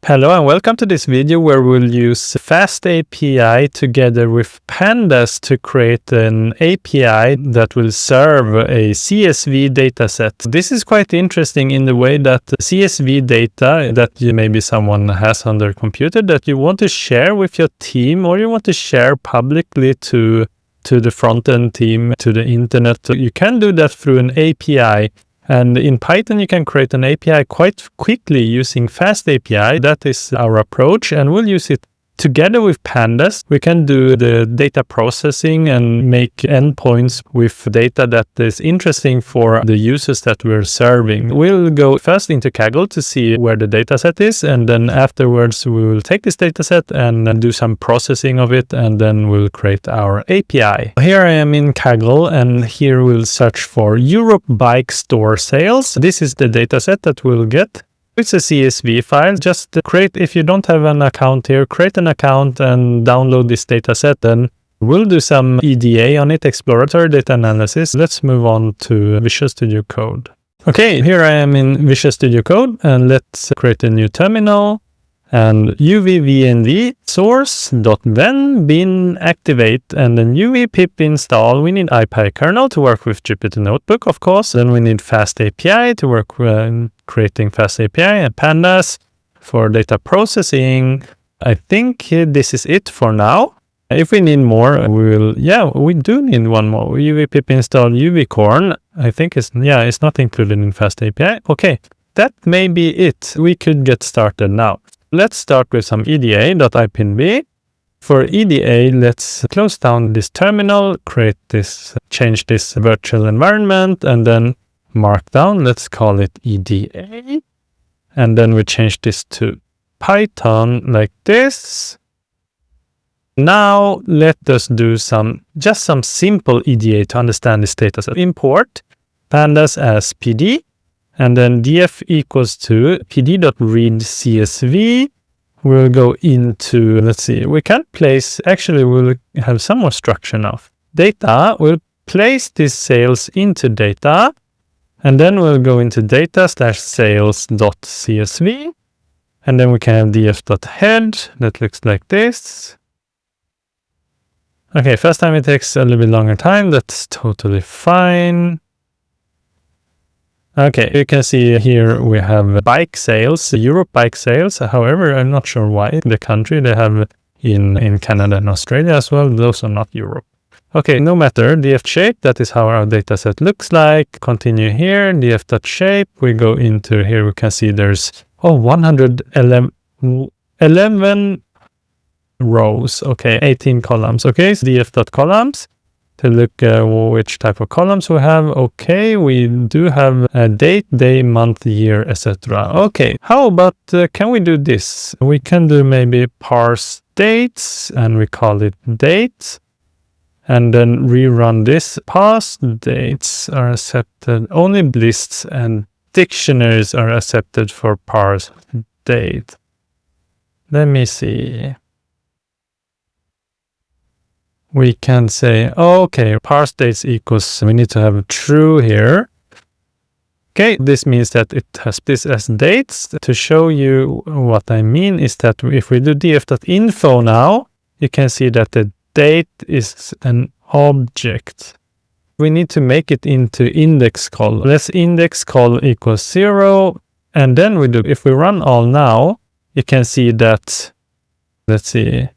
Hello and welcome to this video where we'll use FastAPI together with Pandas to create an API that will serve a CSV dataset. This is quite interesting in the way that CSV data that maybe someone has on their computer that you want to share with your team or you want to share publicly to the front-end team, to the internet. You can do that through an API. And in Python, you can create an API quite quickly using FastAPI. That is our approach, and we'll use it together with Pandas. We can do the data processing and make endpoints with data that is interesting for the users that we're serving. We'll go first into Kaggle to see where the dataset is, and then afterwards we will take this dataset and do some processing of it, and then we'll create our API. Here I am in Kaggle, and here we'll search for Europe bike store sales. This is the dataset that we'll get. It's a CSV file. Just create, if you don't have an account here, create an account and download this dataset. Then we'll do some EDA on it, exploratory data analysis. Let's move on to Visual Studio Code. Okay, here I am in Visual Studio Code, and let's create a new terminal. And uvvnv source.ven bin activate, and then uv pip install. We need IPy kernel to work with Jupyter Notebook, of course. Then we need FastAPI to work with creating FastAPI and Pandas for data processing. I think this is it for now. If we need more, we do need one more. uv pip install uvcorn. I think it's not included in FastAPI. Okay, that may be it. We could get started now. Let's start with some eda.ipnb. For EDA, let's close down this terminal, change this virtual environment, and then markdown. Let's call it EDA. And then we change this to Python like this. Now let us do some simple EDA to understand this dataset. Import pandas as PD. And then df equals to pd.read CSV. We'll go into, let's see, we can place, actually we'll have some more structure now. Data, we'll place these sales into data. And then we'll go into data/sales.csv. And then we can have df.head, that looks like this. Okay, first time it takes a little bit longer time, that's totally fine. Okay, you can see here we have bike sales, Europe bike sales. However, I'm not sure why. The country they have in Canada and Australia as well, those are not Europe. Okay, no matter, df shape, that is how our dataset looks like. Continue here, df.shape. We go into here, we can see there's 111 rows. Okay, 18 columns. Okay, so df.columns. To look which type of columns we have. Okay, we do have a date, day, month, year, etc. Okay, how about, can we do this? We can do maybe parse dates, and we call it dates. And then rerun this. Parse dates are accepted. Only lists and dictionaries are accepted for parse date. Let me see. We can say, okay, parse dates equals, we need to have true here. Okay, this means that it has this as dates. To show you what I mean is that if we do df.info now, you can see that the date is an object. We need to make it into index call. Let's index call equals 0. And then we do, if we run all now, you can see that, let's see,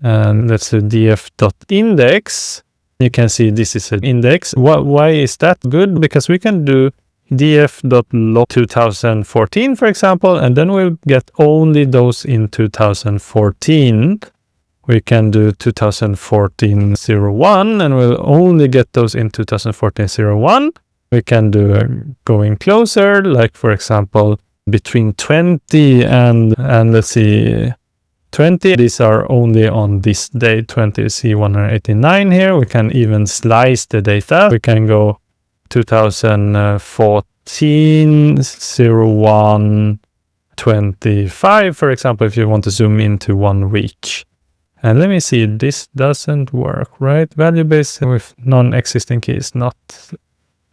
and let's do df.index. You can see this is an index. Why is that good? Because we can do df.log 2014, for example, and then we'll get only those in 2014. We can do 2014-01, and we'll only get those in 2014-01. We can do going closer, like for example, between 20 and let's see, 20, these are only on this day, 20, see 189 here. We can even slice the data. We can go 2014, 01, 25, for example, if you want to zoom into 1 week. And let me see, this doesn't work, right? Value base with non-existing keys, not,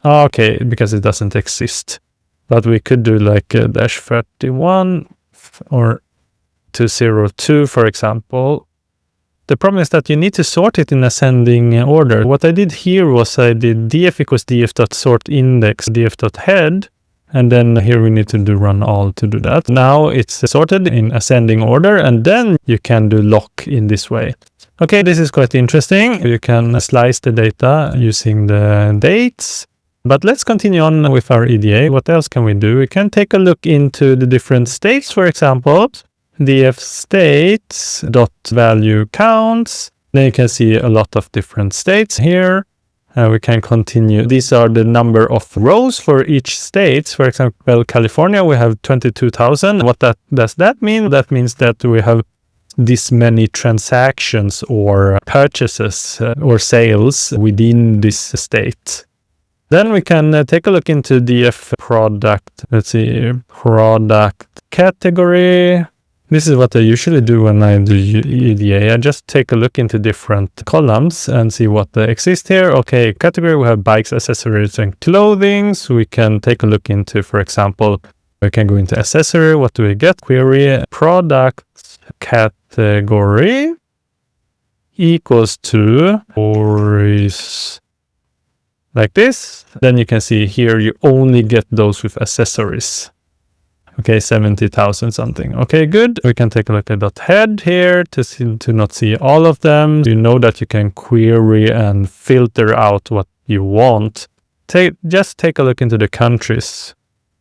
okay, because it doesn't exist. But we could do like -31, or 202, for example. The problem is that you need to sort it in ascending order. What I did here was I did df equals df.sortIndex, df.head, and then here we need to do run all to do that. Now it's sorted in ascending order, and then you can do lock in this way. Okay, this is quite interesting. You can slice the data using the dates. But let's continue on with our EDA. What else can we do? We can take a look into the different states, for example. df states dot value counts. Then you can see a lot of different states here. We can continue. These are the number of rows for each state. For example, California, we have 22,000. What does that mean? That means that we have this many transactions or purchases or sales within this state. Then we can take a look into df product. Let's see, product category. This is what I usually do when I do EDA. I just take a look into different columns and see what exists here. Okay, category, we have bikes, accessories, and clothing. So we can take a look into, for example, we can go into accessory. What do we get? Query product category equals to, or is like this. Then you can see here you only get those with accessories. Okay, 70,000 something. Okay, good. We can take a look at .head here to not see all of them. You know that you can query and filter out what you want. Just take a look into the countries.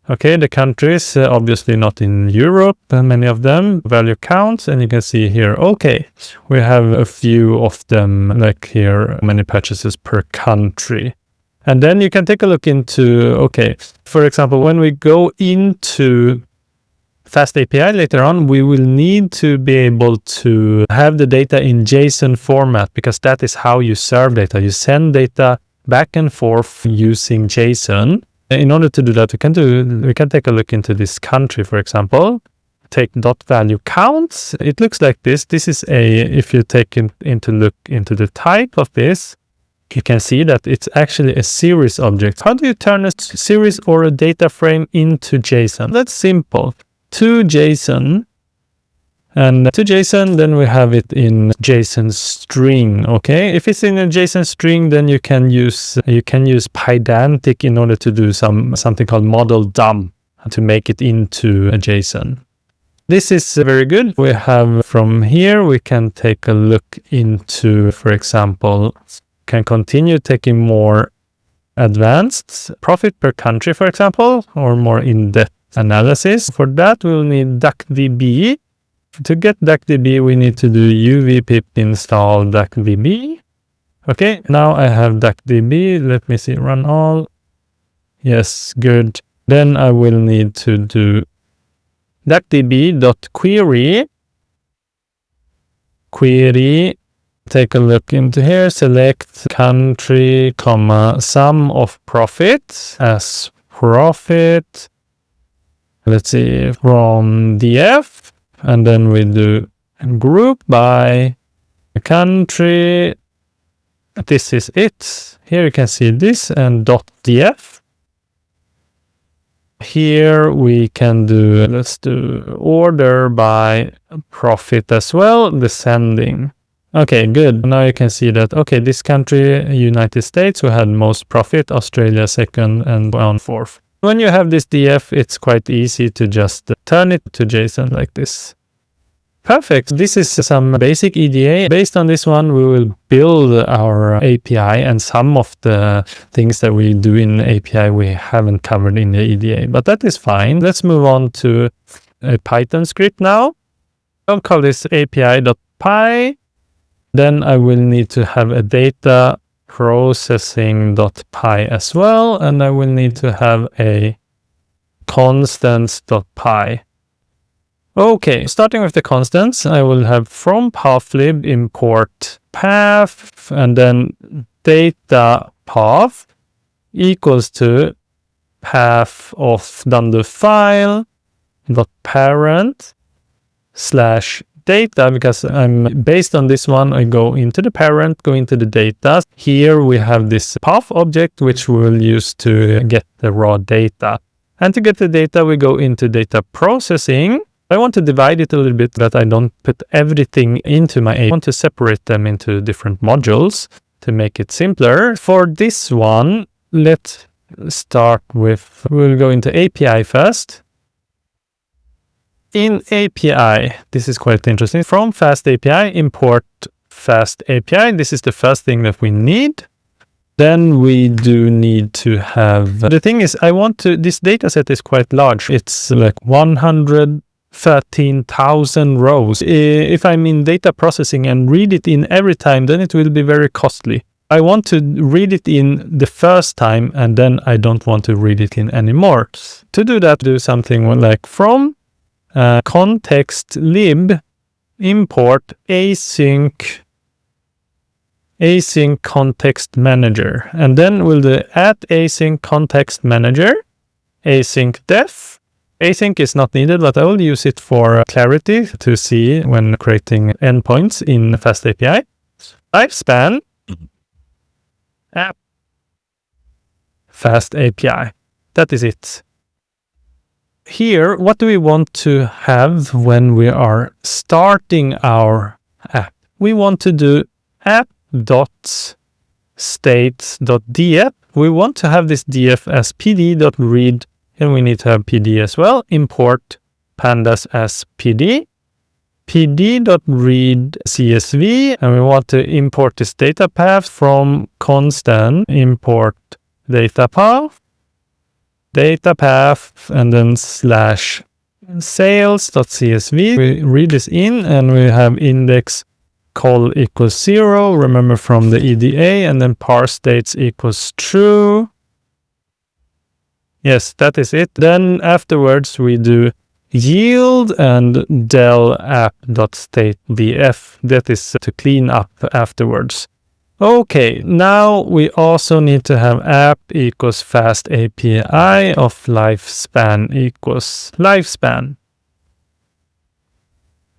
Okay, the countries, obviously not in Europe, many of them, value counts, and you can see here, okay, we have a few of them, like here, many purchases per country. And then you can take a look into, okay, for example, when we go into FastAPI later on, we will need to be able to have the data in JSON format, because that is how you serve data. You send data back and forth using JSON. In order to do that, we can take a look into this country, for example. Take .value counts. It looks like this. This is if you take into look into the type of this, you can see that it's actually a series object. How do you turn a series or a data frame into JSON? That's simple. To JSON, and to JSON, then we have it in JSON string. Okay, if it's in a JSON string, then you can use Pydantic in order to do something called model dump to make it into a JSON. This is very good. We have from here, we can take a look into, for example, can continue taking more advanced profit per country, for example, or more in-depth analysis. For that, we'll need duckdb. To get duckdb, we need to do uv pip install duckdb. Okay, now I have duckdb. Let me see, run all. Yes, good. Then I will need to do duckdb.query. Query. Take a look into here. Select country, comma, sum of profit as profit. Let's see, from df, and then we do group by country. This is it. Here you can see this and .df. Here we can do, let's do order by profit as well, descending. Okay, good. Now you can see that, okay, this country, United States, who had most profit, Australia second, and on fourth. When you have this df, it's quite easy to just turn it to JSON like this. Perfect. This is some basic EDA. Based on this one, we will build our API, and some of the things that we do in API we haven't covered in the EDA, but that is fine. Let's move on to a Python script now. I'll call this api.py. Then I will need to have a data processing.py as well, and I will need to have a constants.py. Okay, starting with the constants, I will have from pathlib import path, and then data path equals to path of the file dot parent slash data, because I'm based on this one, I go into the parent, go into the data. Here we have this path object, which we will use to get the raw data. And to get the data, we go into data processing. I want to divide it a little bit that I don't put everything into my API. I want to separate them into different modules to make it simpler. For this one, let's start with, we'll go into API first. In API, this is quite interesting. From FastAPI, import FastAPI. This is the first thing that we need. Then we do need to have, the thing is, this data set is quite large. It's like 113,000 rows. If I'm in data processing and read it in every time, then it will be very costly. I want to read it in the first time, and then I don't want to read it in anymore. To do that, do something like from context lib import async context manager, and then we'll do at async context manager async def. Async is not needed, but I will use it for clarity to see when creating endpoints in FastAPI. Lifespan app FastAPI. That is it. Here, what do we want to have when we are starting our app? We want to do app.state.df. We want to have this df as pd.read, and we need to have pd as well. Import pandas as pd. pd.read CSV, and we want to import this data path from constant import data path, and then slash sales.csv. We read this in, and we have index call equals 0, remember from the EDA, and then parse dates equals true. Yes, that is it. Then afterwards we do yield and del app.state.df. That is to clean up afterwards. Okay, now we also need to have app equals FastAPI of lifespan equals lifespan.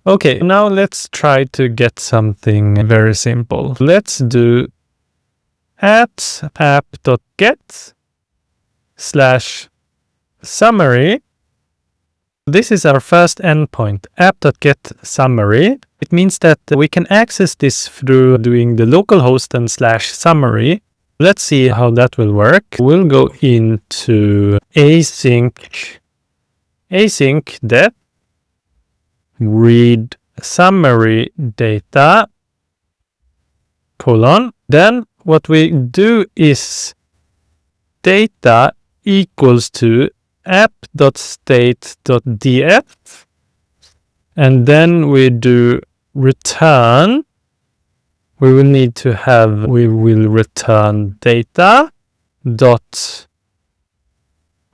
Okay, now let's try to get something very simple. Let's do at app.get /summary. This is our first endpoint, app.get summary. It means that we can access this through doing the localhost and /summary. Let's see how that will work. We'll go into async def read summary data colon. Then what we do is data equals to app.state.df, and then we do return. We will return data dot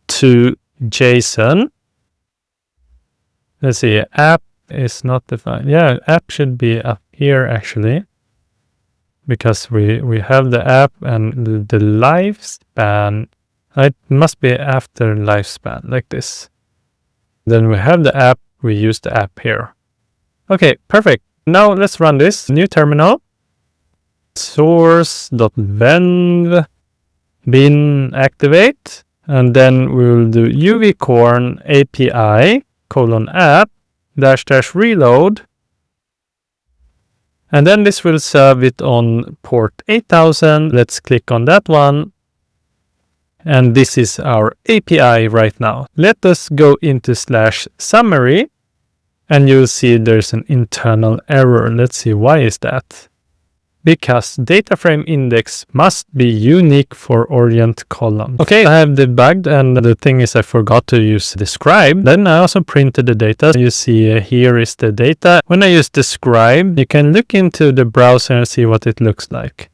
to JSON. Let's see, app is not defined. Yeah, app should be up here actually, because we have the app and the lifespan. It must be after lifespan, like this. Then we have the app, we use the app here. Okay, perfect. Now let's run this. New terminal. Source.venv bin activate. And then we will do uvcorn API :app --reload. And then this will serve it on port 8000. Let's click on that one. And this is our API right now. Let us go into /summary, and you'll see there's an internal error. Let's see, why is that? Because data frame index must be unique for orient column. Okay, I have debugged, and the thing is I forgot to use describe. Then I also printed the data. You see here is the data. When I use describe, you can look into the browser and see what it looks like.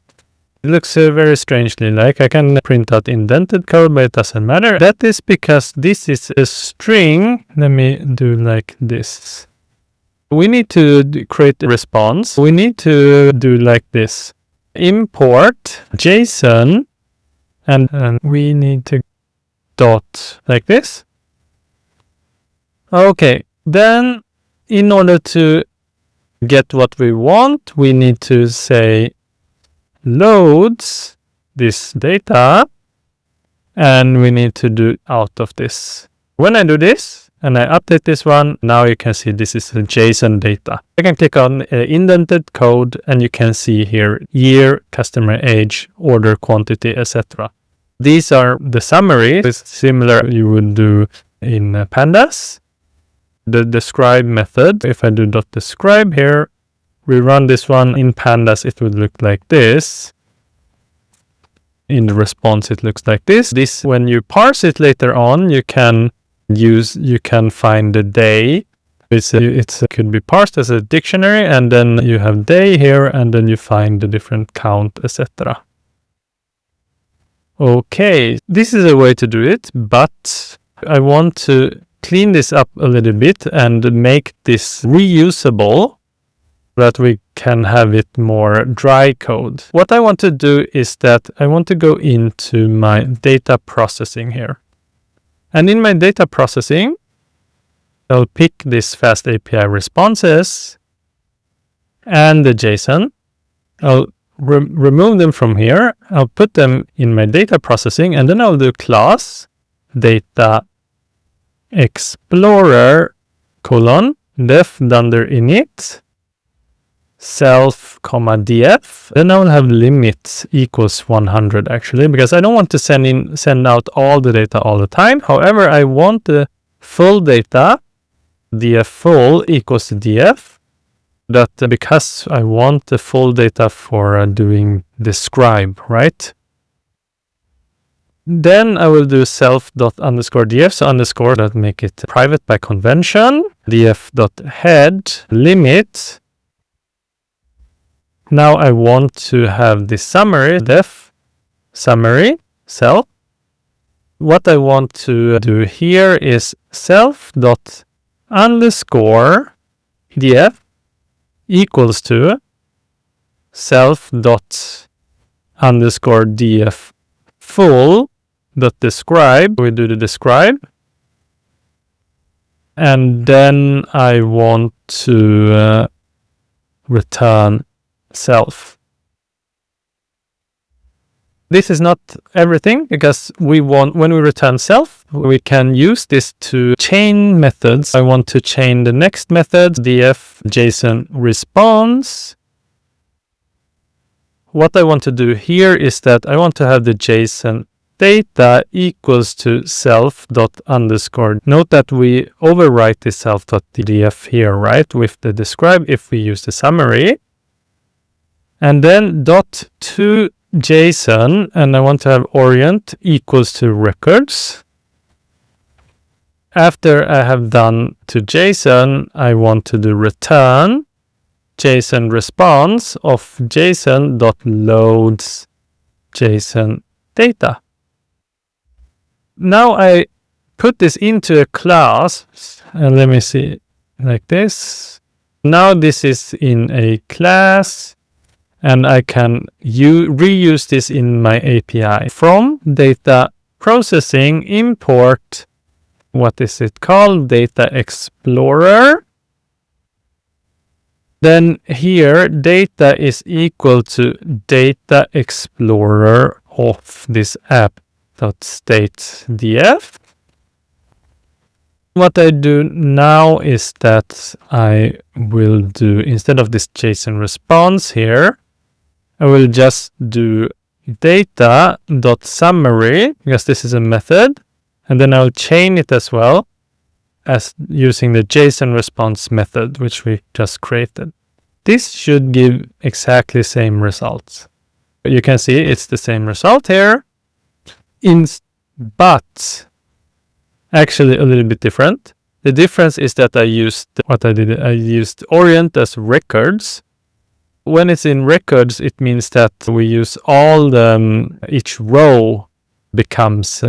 It looks very strangely like I can print out indented code, but it doesn't matter. That is because this is a string. Let me do like this. We need to create a response. We need to do like this. Import JSON, and we need to dot like this. Okay, then in order to get what we want, we need to say loads this data, and we need to do out of this. When I do this, and I update this one. Now you can see this is the JSON data. I can click on indented code, and you can see here year, customer age, order quantity, etc. These are the summary. It's similar you would do in Pandas. The describe method, if I do .describe here, we run this one in Pandas, it would look like this. In the response, it looks like this. This, when you parse it later on, you can find the day. It could be parsed as a dictionary, and then you have day here, and then you find the different count, etc. Okay, this is a way to do it, but I want to clean this up a little bit and make this reusable, that we can have it more dry code. What I want to do is that I want to go into my data processing here. And in my data processing, I'll pick this FastAPI responses and the JSON. I'll remove them from here. I'll put them in my data processing, and then I'll do class data explorer def dunder init self, df. Then I will have limit equals 100 actually, because I don't want to send out all the data all the time. However, I want the full data, df full equals to df, that because I want the full data for doing describe, right? Then I will do self._df, so underscore that make it private by convention, df.head limit. Now I want to have the summary, def summary self. What I want to do here is self._df equals to self._df full.describe. We do the describe. And then I want to return self. This is not everything, because we want, when we return self, we can use this to chain methods. I want to chain the next method, df JSON response. What I want to do here is that I want to have the JSON data equals to self._. Note that we overwrite the self.df here, right, with the describe if we use the summary. And then .to JSON, and I want to have orient equals to records. After I have done to JSON, I want to do return JSON response of JSON.loads JSON data. Now I put this into a class, and let me see, like this. Now this is in a class, and I can reuse this in my API. From data processing, import, what is it called? Data Explorer. Then here, data is equal to data explorer of this app.stateDF. What I do now is that I will do, instead of this JSON response here, I will just do data.summary, because this is a method, and then I'll chain it as well as using the JSON response method, which we just created. This should give exactly same results. You can see it's the same result here, but actually a little bit different. The difference is that I used orient as records. When it's in records, it means that we use all each row becomes,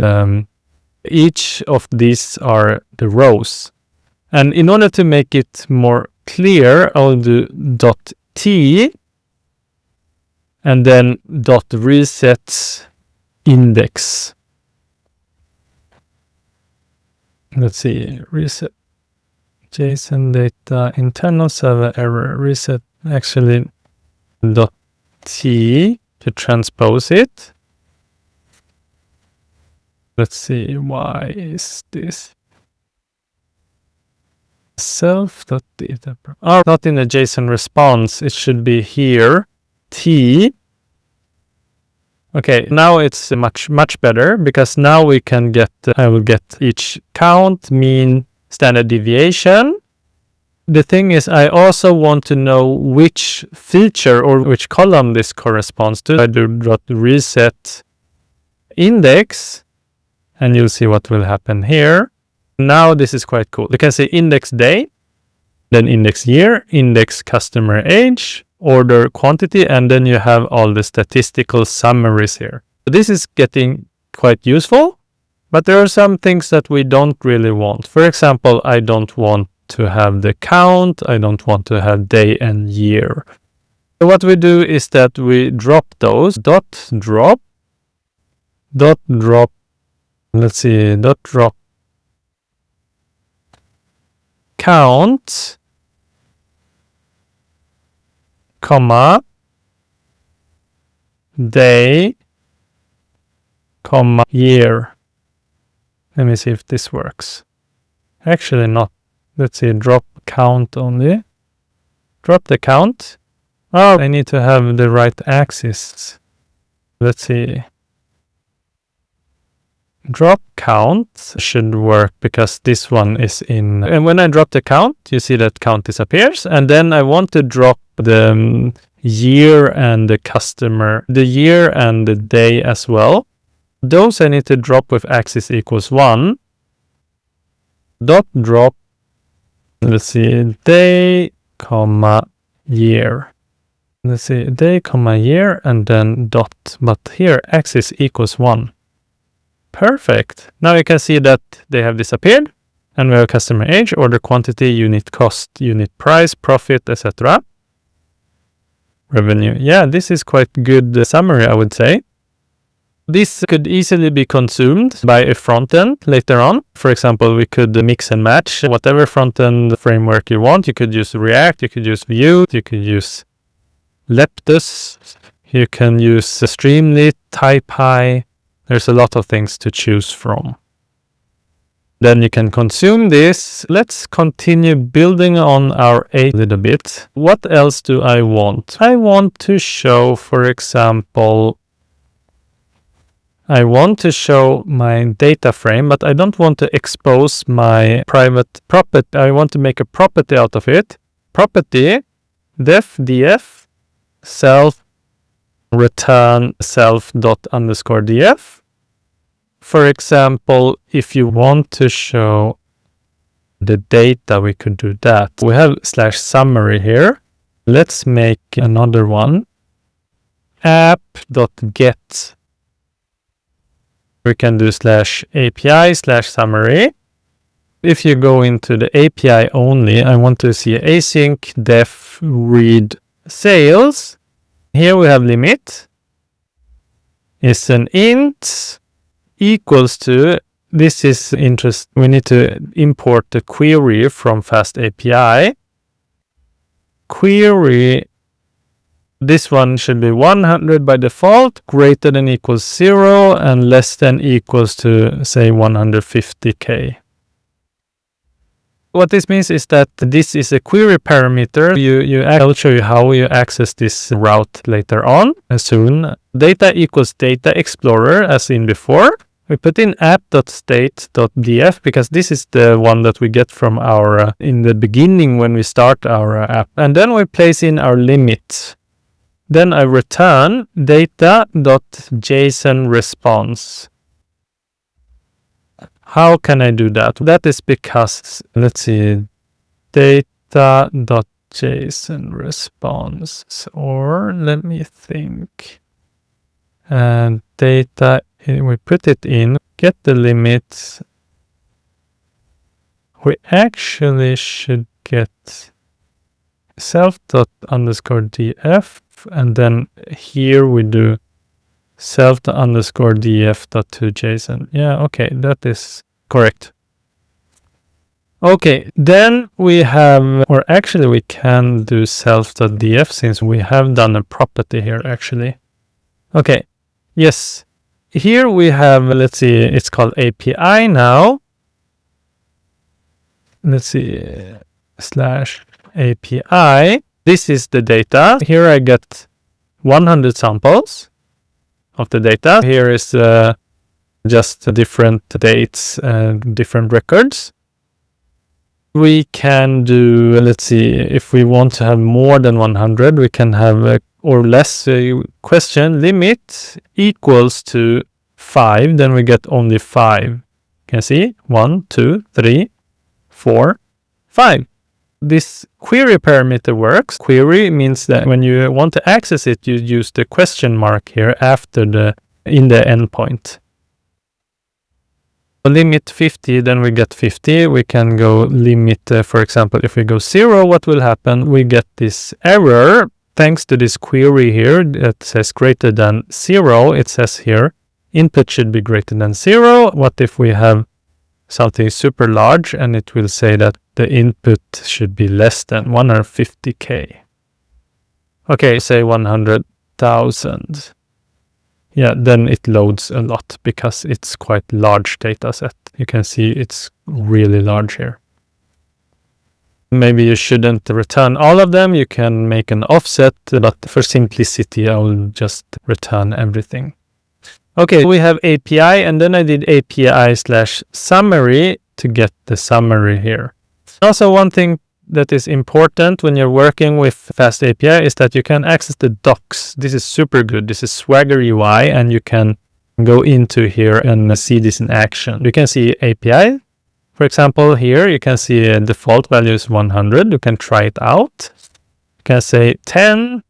each of these are the rows. And in order to make it more clear, I'll do .t and then .reset index. Let's see, reset JSON data, internal server error, reset, actually .t to transpose it. Let's see, why is this? self.data. Oh, not in the JSON response. It should be here. T. Okay, now it's much better because now we can get, I will get each count, mean, standard deviation. The thing is, I also want to know which feature or which column this corresponds to. I do .reset index, and you'll see what will happen here. Now this is quite cool. You can say index day, then index year, index customer age, order quantity, and then you have all the statistical summaries here. So this is getting quite useful, but there are some things that we don't really want. For example, I don't want to have the count. I don't want to have day and year. So what we do is that we drop those, drop, let's see, drop count, comma, day, comma, year. Let me see if this works. Actually not. Let's see, drop count only. Drop the count. Oh, I need to have the right axis. Let's see. Drop count should work because this one is in. And when I drop the count, you see that count disappears. And then I want to drop the year and the customer, the year and the day as well. Those I need to drop with axis equals 1. Drop. Let's see, day, comma, year. Let's see, day, comma, year, and then dot. But here, axis equals 1. Perfect. Now you can see that they have disappeared. And we have customer age, order quantity, unit cost, unit price, profit, etc. Revenue. Yeah, this is quite good summary, I would say. This could easily be consumed by a front-end later on. For example, we could mix and match whatever front-end framework you want. You could use React, you could use Vue, you could use Leptus, you can use Streamlit, TypeHigh. There's a lot of things to choose from. Then you can consume this. Let's continue building on our a little bit. What else do I want? I want to show, for example, I want to show my data frame, but I don't want to expose my private property. I want to make a property out of it. Property, def, self, return self._df. For example, if you want to show the data, we could do that. We have /summary here. Let's make another one. app.get. We can do /API /summary. If you go into the API only, I want to see async def read sales. Here we have limit. Is an int equals to, this is interest. We need to import the query from FastAPI. Query, this one should be 100 by default, greater than equals 0, and less than equals to, say, 150k. What this means is that this is a query parameter. I'll show you how you access this route later on, soon. Data equals data explorer, as in before. We put in app.state.df because this is the one that we get from our, in the beginning when we start our app. And then we place in our limit. Then I return data.json response. How can I do that? That is because, let's see, data.json response, or let me think. And data, we put it in, get the limits. We actually should get self._df, and then here we do self_df.toJSON. Yeah, okay, that is correct. Okay, then we have, or actually we can do self.df since we have done a property here actually. Okay, yes. Here we have, let's see, it's called API now. let's see, slash API. This is the data. Here I get 100 samples of the data. Here is just different dates and different records. We can do, let's see, if we want to have more than 100, we can have or less question limit equals to 5. Then we get only 5. You can see 1, 2, 3, 4, 5. This query parameter works. Query means that when you want to access it, you use the question mark here after in the endpoint. Limit 50, then we get 50. We can go limit, for example, if we go 0, what will happen? We get this error thanks to this query here that says greater than 0. It says here input should be greater than 0. What if we have something super large and it will say that the input should be less than 150k? Okay, say 100,000. Yeah, then it loads a lot because it's quite large data set. You can see it's really large here. Maybe you shouldn't return all of them. You can make an offset, but for simplicity, I will just return everything. Okay, we have API, and then I did API/summary to get the summary here. Also, one thing that is important when you're working with FastAPI is that you can access the docs. This is super good. This is Swagger UI, and you can go into here and see this in action. You can see API. For example, here you can see default value is 100. You can try it out. You can say 10.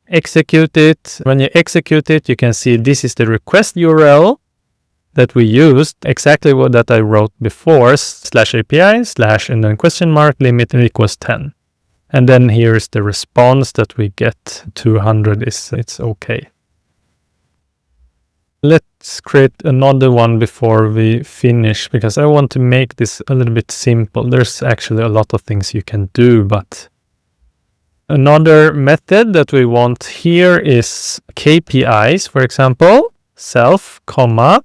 Execute it. When you execute it, you can see this is the request URL that we used, exactly what that I wrote before, /API/ and then question mark limit equals 10. And then here's the response that we get. 200 it's okay. Let's create another one before we finish, because I want to make this a little bit simple. There's actually a lot of things you can do, but another method that we want here is KPIs, for example, self, comma.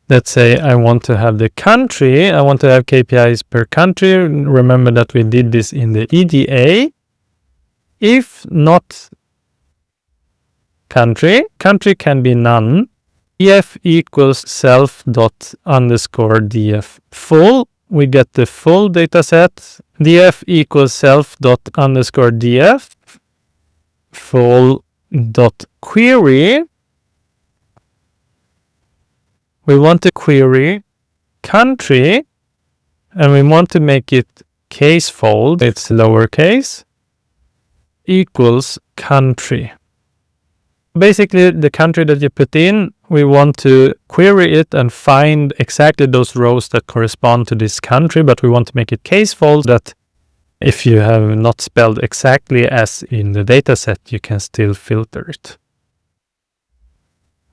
Let's say I want to have the country. I want to have KPIs per country. Remember that we did this in the EDA. If not country can be none. df equals self._df full. We get the full dataset. df equals self._df full.query. We want to query country, and we want to make it casefold. It's lowercase equals country. Basically, the country that you put in, we want to query it and find exactly those rows that correspond to this country, but we want to make it casefold, that if you have not spelled exactly as in the dataset, you can still filter it.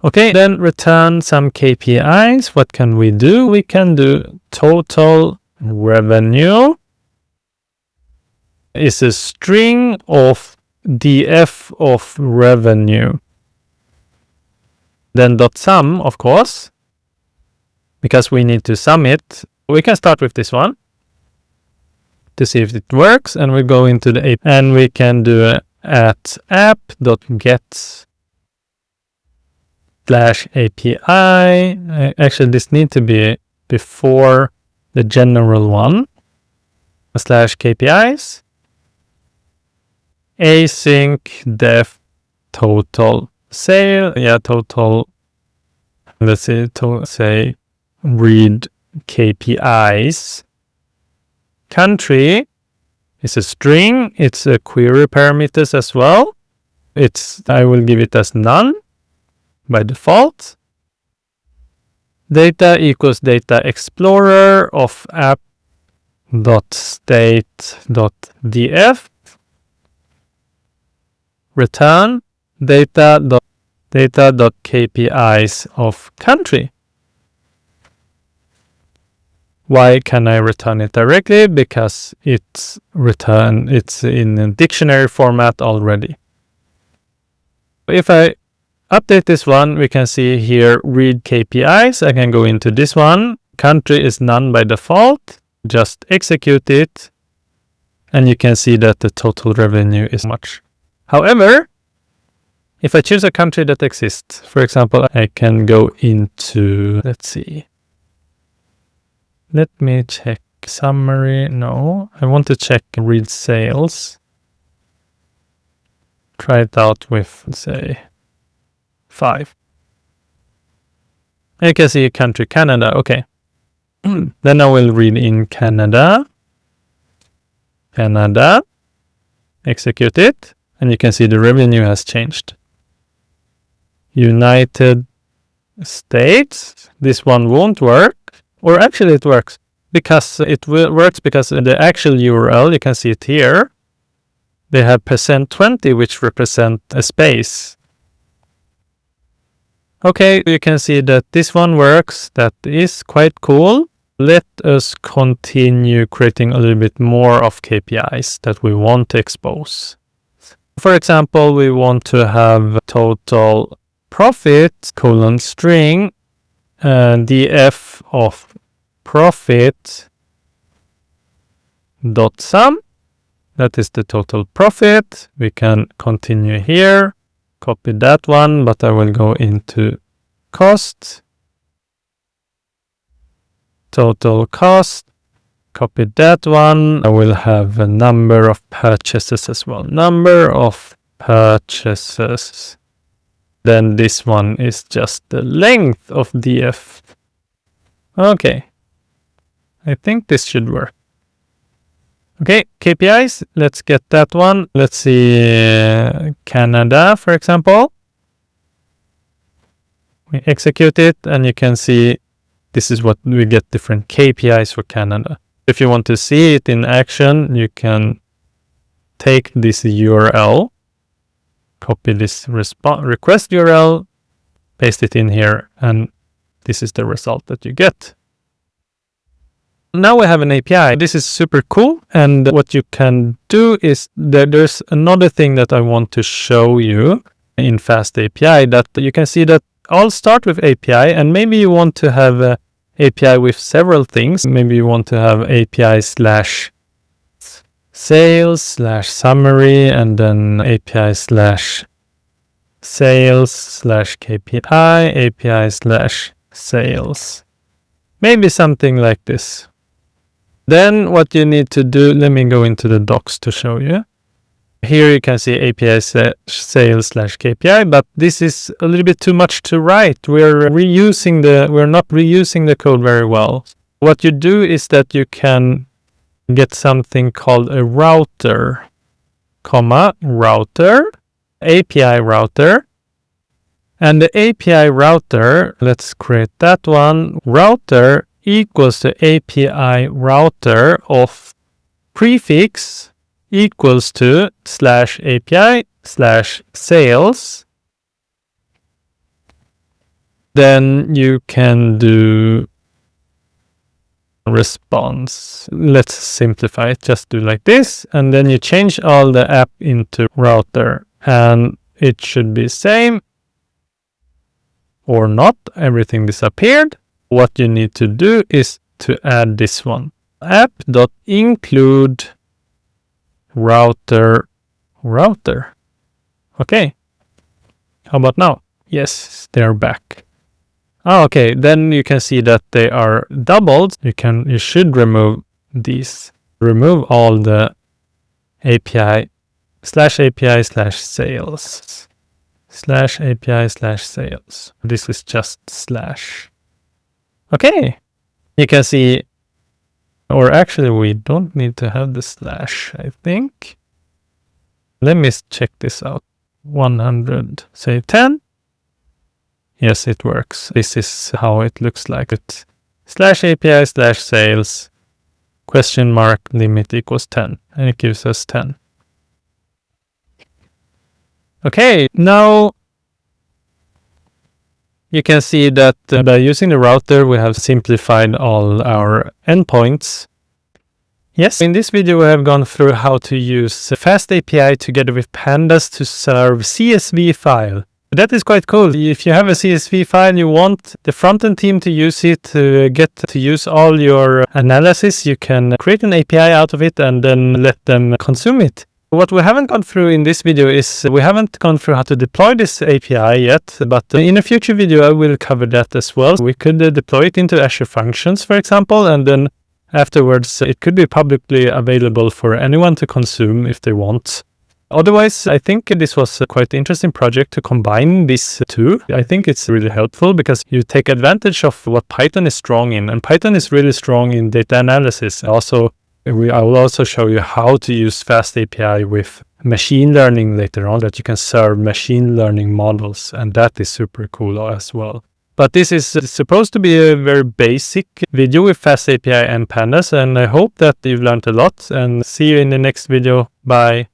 Okay, then return some KPIs. What can we do? We can do total revenue is a string of df of revenue. Then .sum, of course, because we need to sum it. We can start with this one to see if it works, and we go into the API, and we can do at app.get /API. Actually, this needs to be before the general one. /KPIs. Async def total sale. Yeah, total. Let's say say read KPIs. Country is a string. It's a query parameters as well. I will give it as none by default. Data equals data explorer of app.state.df. Return data.KPIs of country. Why can I return it directly? Because it's in a dictionary format already. If I update this one, we can see here read KPIs. I can go into this one, country is none by default. Just execute it. And you can see that the total revenue is much. However, if I choose a country that exists, for example, I can go into, let's see. Let me check summary. No, I want to check read sales. Try it out with, say, 5. I can see a country, Canada. Okay. Then I will read in Canada. Canada. Execute it. And you can see the revenue has changed. United States. This one won't work. Or actually it works. Because it works because the actual URL, you can see it here. They have %20, which represent a space. Okay, you can see that this one works. That is quite cool. Let us continue creating a little bit more of KPIs that we want to expose. For example, we want to have total profit, string, df of profit dot sum. That is the total profit. We can continue here, copy that one, but I will go into cost, total cost, copy that one. I will have a number of purchases as well, number of purchases. Then this one is just the length of df. Okay, I think this should work. Okay, KPIs, let's get that one. Let's see Canada, for example. We execute it and you can see this is what we get, different KPIs for Canada. If you want to see it in action, you can take this URL, copy this request URL, paste it in here, and this is the result that you get. Now we have an API. This is super cool. And what you can do is that there's another thing that I want to show you in FastAPI, that you can see that I'll start with API, and maybe you want to have a API with several things. Maybe you want to have API slash sales slash summary, and then API slash sales slash KPI, API slash sales. Maybe something like this. Then what you need to do, let me go into the docs to show you. Here you can see API sales slash KPI, but this is a little bit too much to write. We're not reusing the code very well. What you do is that you can get something called a router, router, API router. And the API router, let's create that one. Router equals the API router of prefix equals to slash API slash sales. Then you can do response. Let's simplify it. Just do like this. And then you change all the app into router. And it should be same or not. Everything disappeared. What you need to do is to add this one. App.include router. Okay. How about now? Yes, they're back. Okay, then you can see that they are doubled. You should remove these. Remove all the API slash sales. Slash API slash sales. This is just slash. Okay. You can see, or actually we don't need to have the slash, I think. Let me check this out. 100, say 10. Yes, it works. This is how it looks like. It slash API slash sales question mark limit equals 10, and it gives us 10. Okay, now you can see that by using the router, we have simplified all our endpoints. Yes, in this video, we have gone through how to use FastAPI together with Pandas to serve CSV file. That is quite cool. If you have a CSV file, you want the front-end team to use it to get to use all your analysis, you can create an API out of it and then let them consume it. What we haven't gone through in this video is we haven't gone through how to deploy this API yet, but in a future video I will cover that as well. We could deploy it into Azure Functions, for example, and then afterwards it could be publicly available for anyone to consume if they want. Otherwise, I think this was a quite interesting project to combine these two. I think it's really helpful because you take advantage of what Python is strong in, and Python is really strong in data analysis. Also, I will also show you how to use FastAPI with machine learning later on, that you can serve machine learning models, and that is super cool as well. But this is supposed to be a very basic video with FastAPI and Pandas, and I hope that you've learned a lot, and see you in the next video. Bye.